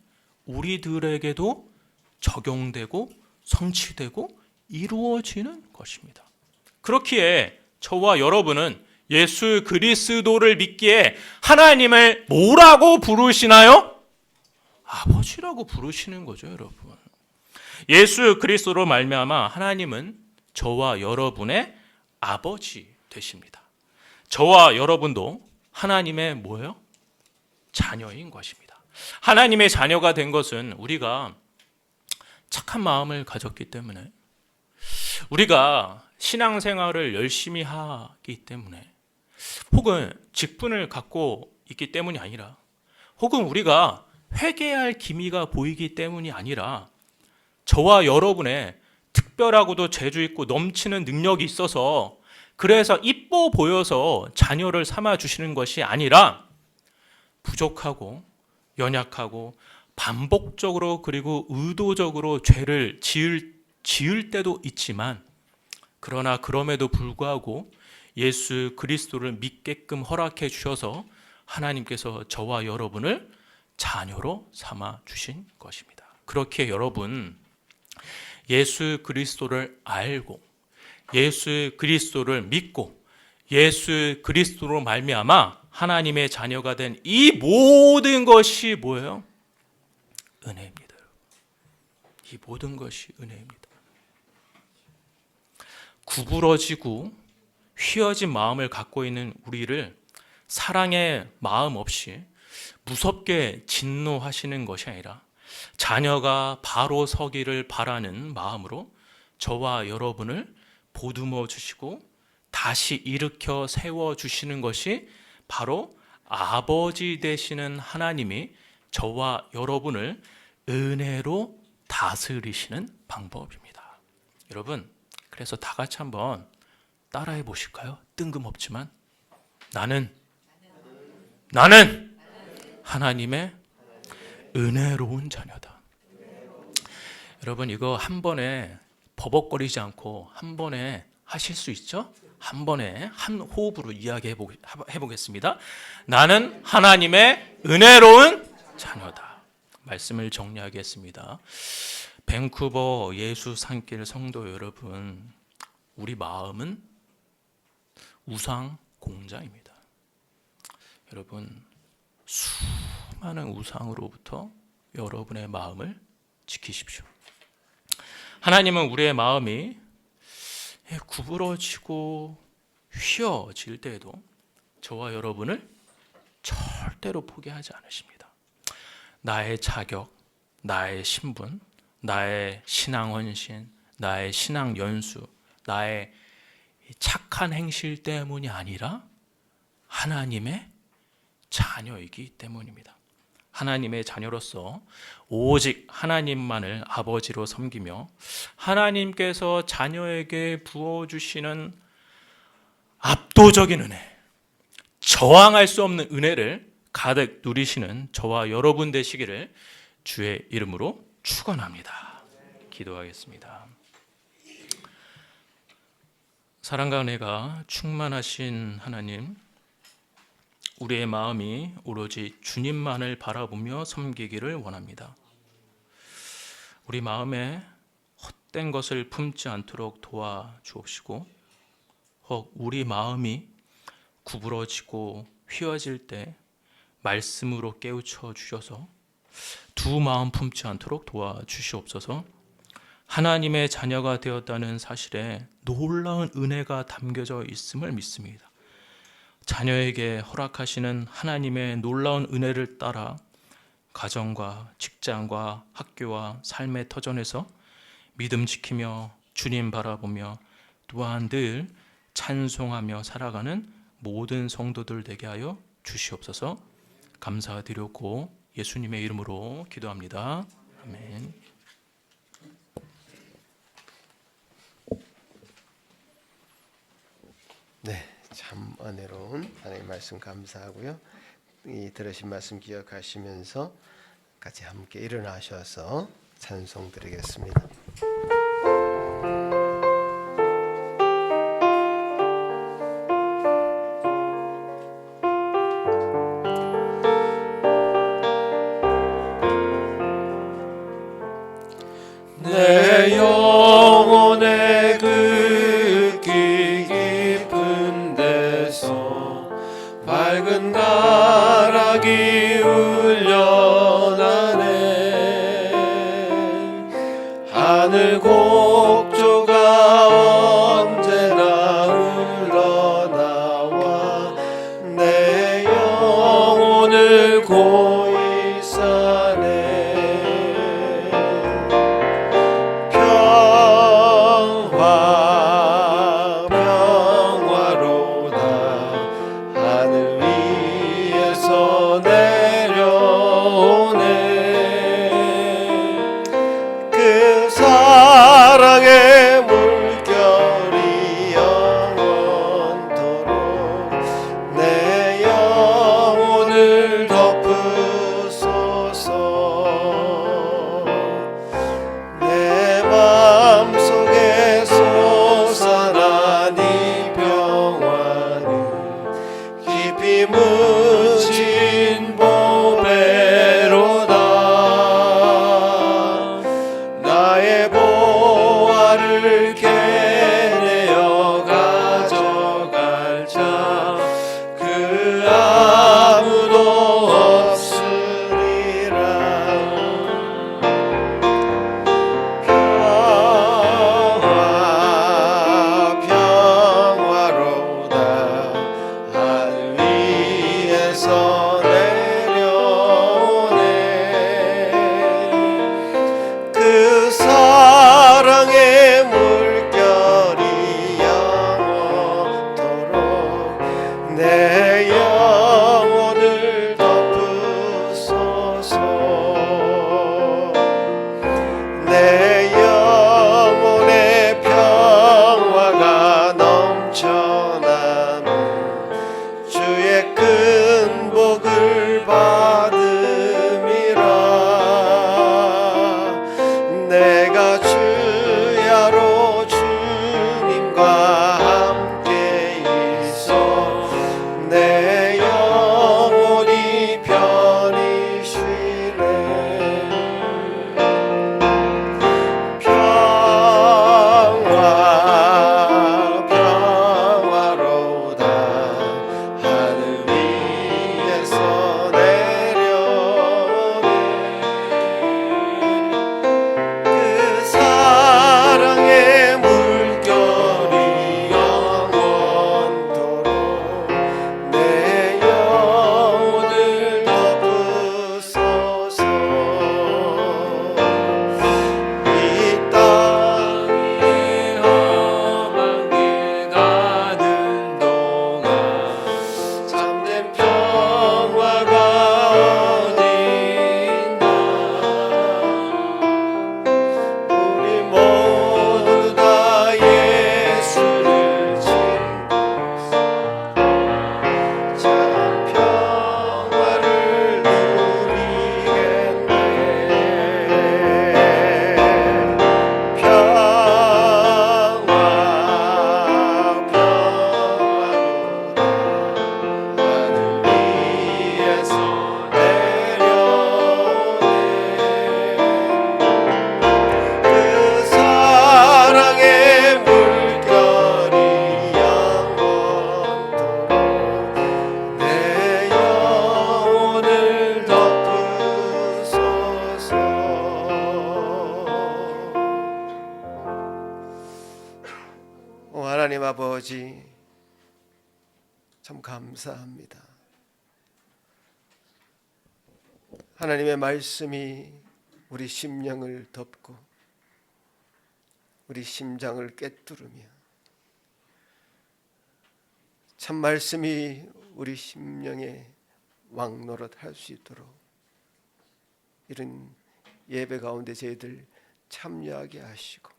우리들에게도 적용되고 성취되고 이루어지는 것입니다. 그렇기에 저와 여러분은 예수 그리스도를 믿기에 하나님을 뭐라고 부르시나요? 아버지라고 부르시는 거죠, 여러분. 예수 그리스도로 말미암아 하나님은 저와 여러분의 아버지 되십니다. 저와 여러분도 하나님의 뭐예요? 자녀인 것입니다. 하나님의 자녀가 된 것은 우리가 착한 마음을 가졌기 때문에, 우리가 신앙생활을 열심히 하기 때문에, 혹은 직분을 갖고 있기 때문이 아니라, 혹은 우리가 회개할 기미가 보이기 때문이 아니라, 저와 여러분의 특별하고도 재주 있고 넘치는 능력이 있어서 그래서 이뻐 보여서 자녀를 삼아 주시는 것이 아니라, 부족하고 연약하고 반복적으로 그리고 의도적으로 죄를 지을 때도 있지만, 그러나 그럼에도 불구하고 예수 그리스도를 믿게끔 허락해 주셔서 하나님께서 저와 여러분을 자녀로 삼아 주신 것입니다. 그렇게 여러분, 예수 그리스도를 알고 예수 그리스도를 믿고 예수 그리스도로 말미암아 하나님의 자녀가 된 이 모든 것이 뭐예요? 은혜입니다. 이 모든 것이 은혜입니다. 구부러지고 휘어진 마음을 갖고 있는 우리를 사랑의 마음 없이 무섭게 진노하시는 것이 아니라 자녀가 바로 서기를 바라는 마음으로 저와 여러분을 보듬어 주시고 다시 일으켜 세워 주시는 것이 바로 아버지 되시는 하나님이 저와 여러분을 은혜로 다스리시는 방법입니다. 여러분, 그래서 다 같이 한번 따라해 보실까요? 뜬금없지만 나는 하나님의 은혜로운 자녀다. 여러분, 이거 한 번에 버벅거리지 않고 한 번에 하실 수 있죠? 한 번에 한 호흡으로 이야기해 보겠습니다. 나는 하나님의 은혜로운 자녀다. 말씀을 정리하겠습니다. 밴쿠버 예수 산길 성도 여러분, 우리 마음은 우상 공자입니다. 여러분, 수많은 우상으로부터 여러분의 마음을 지키십시오. 하나님은 우리의 마음이 구부러지고 휘어질 때에도 저와 여러분을 절대로 포기하지 않으십니다. 나의 자격, 나의 신분, 나의 신앙 헌신, 나의 신앙 연수, 나의 착한 행실 때문이 아니라 하나님의 자녀이기 때문입니다. 하나님의 자녀로서 오직 하나님만을 아버지로 섬기며 하나님께서 자녀에게 부어주시는 압도적인 은혜, 저항할 수 없는 은혜를 가득 누리시는 저와 여러분 되시기를 주의 이름으로 축원합니다. 기도하겠습니다. 사랑과 은혜가 충만하신 하나님, 우리의 마음이 오로지 주님만을 바라보며 섬기기를 원합니다. 우리 마음에 헛된 것을 품지 않도록 도와주옵시고, 혹 우리 마음이 구부러지고 휘어질 때 말씀으로 깨우쳐 주셔서 두 마음 품지 않도록 도와주시옵소서. 하나님의 자녀가 되었다는 사실에 놀라운 은혜가 담겨져 있음을 믿습니다. 자녀에게 허락하시는 하나님의 놀라운 은혜를 따라 가정과 직장과 학교와 삶의 터전에서 믿음 지키며 주님 바라보며 또한 늘 찬송하며 살아가는 모든 성도들 되게 하여 주시옵소서. 감사드렸고 예수님의 이름으로 기도합니다. 아멘. 네, 참 은혜로운 하나님의 말씀 감사하고요. 이 들으신 말씀 기억하시면서 같이 함께 일어나셔서 찬송 드리겠습니다. 내 영혼의 극히 깊은 데서 밝은 가락이 울려나네. 하늘 아버지 참 감사합니다. 하나님의 말씀이 우리 심령을 덮고 우리 심장을 꿰뚫으며 참 말씀이 우리 심령에 왕노릇할 수 있도록 이런 예배 가운데 저희들 참여하게 하시고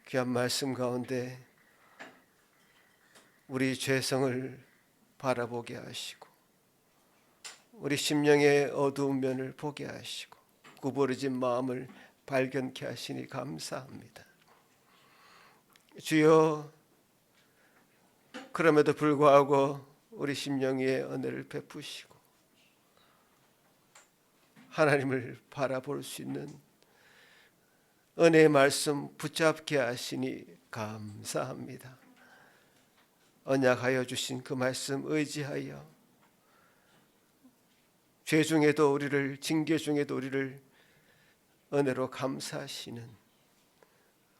귀한 말씀 가운데 우리 죄성을 바라보게 하시고 우리 심령의 어두운 면을 보게 하시고 구부러진 마음을 발견케 하시니 감사합니다. 주여, 그럼에도 불구하고 우리 심령 위에 은혜를 베푸시고 하나님을 바라볼 수 있는 은혜의 말씀 붙잡게 하시니 감사합니다. 언약하여 주신 그 말씀 의지하여 죄 중에도 우리를, 징계 중에도 우리를 은혜로 감사하시는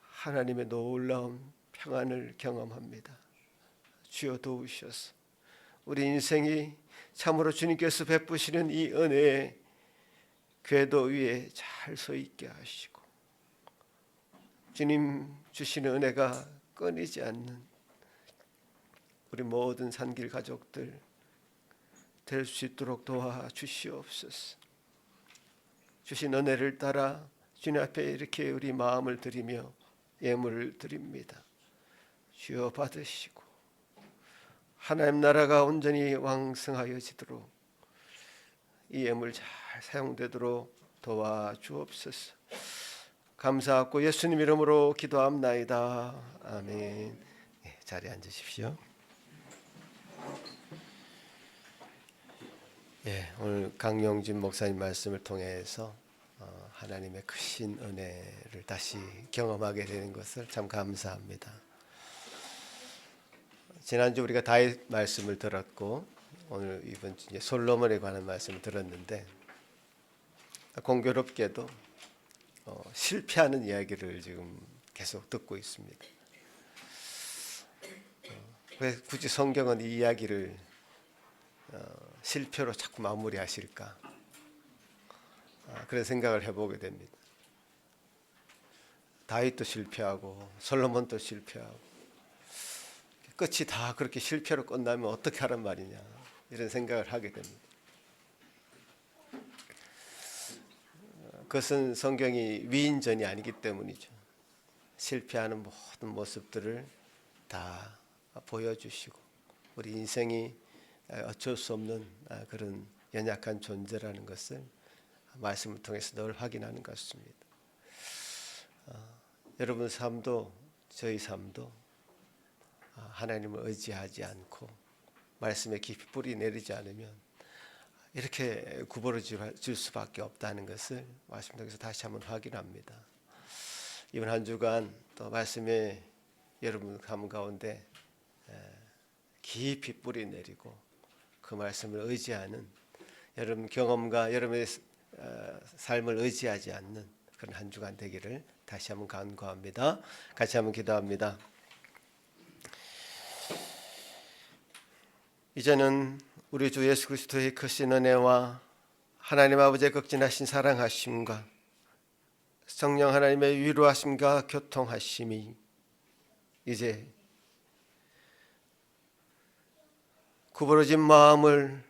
하나님의 놀라운 평안을 경험합니다. 주여 도우셔서 우리 인생이 참으로 주님께서 베푸시는 이 은혜의 궤도 위에 잘 서 있게 하시고 주님 주시는 은혜가 끊이지 않는 우리 모든 산길 가족들 될 수 있도록 도와주시옵소서. 주신 은혜를 따라 주님 앞에 이렇게 우리 마음을 드리며 예물을 드립니다. 주여 받으시고 하나님 나라가 온전히 왕성하여지도록 이 예물 잘 사용되도록 도와주옵소서. 감사하고 예수님 이름으로 기도합나이다. 아멘. 자리에 앉으십시오. 오늘 강용진 목사님 말씀을 통해서 하나님의 크신 은혜를 다시 경험하게 되는 것을 참 감사합니다. 지난주 우리가 다윗 말씀을 들었고 오늘 이번 주 솔로몬에 관한 말씀을 들었는데 공교롭게도 실패하는 이야기를 지금 계속 듣고 있습니다. 왜 굳이 성경은 이 이야기를 실패로 자꾸 마무리하실까? 그런 생각을 해보게 됩니다. 다윗도 실패하고 솔로몬도 실패하고 끝이 다 그렇게 실패로 끝나면 어떻게 하란 말이냐 이런 생각을 하게 됩니다. 그것은 성경이 위인전이 아니기 때문이죠. 실패하는 모든 모습들을 다 보여주시고 우리 인생이 어쩔 수 없는 그런 연약한 존재라는 것을 말씀을 통해서 늘 확인하는 것 같습니다. 여러분 삶도 저희 삶도 하나님을 의지하지 않고 말씀에 깊이 뿌리 내리지 않으면 이렇게 구부러질 수밖에 없다는 것을 말씀 통해서 다시 한번 확인합니다. 이번 한 주간 또 말씀에 여러분 삶 가운데 깊이 뿌리 내리고 그 말씀을 의지하는 여러분 경험과 여러분의 삶을 의지하지 않는 그런 한 주간 되기를 다시 한번 간구합니다. 같이 한번 기도합니다. 이제는 우리 주 예수 그리스도의 크신 은혜와 하나님 아버지의 극진하신 사랑하심과 성령 하나님의 위로하심과 교통하심이 이제 구부러진 마음을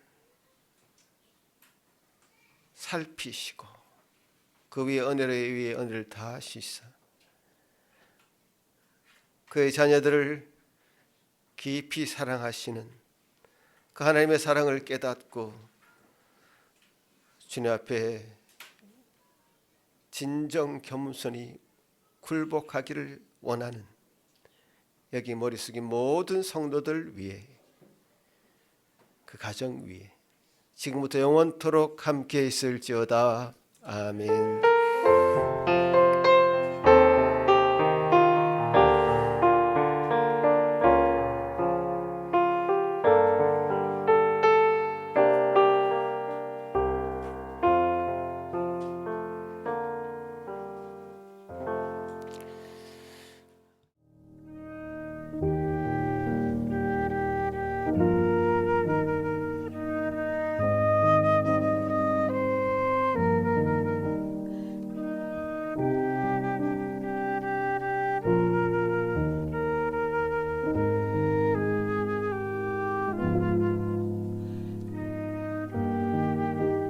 살피시고 그 위에 은혜를 다하시사 그의 자녀들을 깊이 사랑하시는 그 하나님의 사랑을 깨닫고 주님 앞에 진정 겸손히 굴복하기를 원하는 여기 머리 숙인 모든 성도들 위해 그 가정 위에 지금부터 영원토록 함께 있을지어다. 아멘.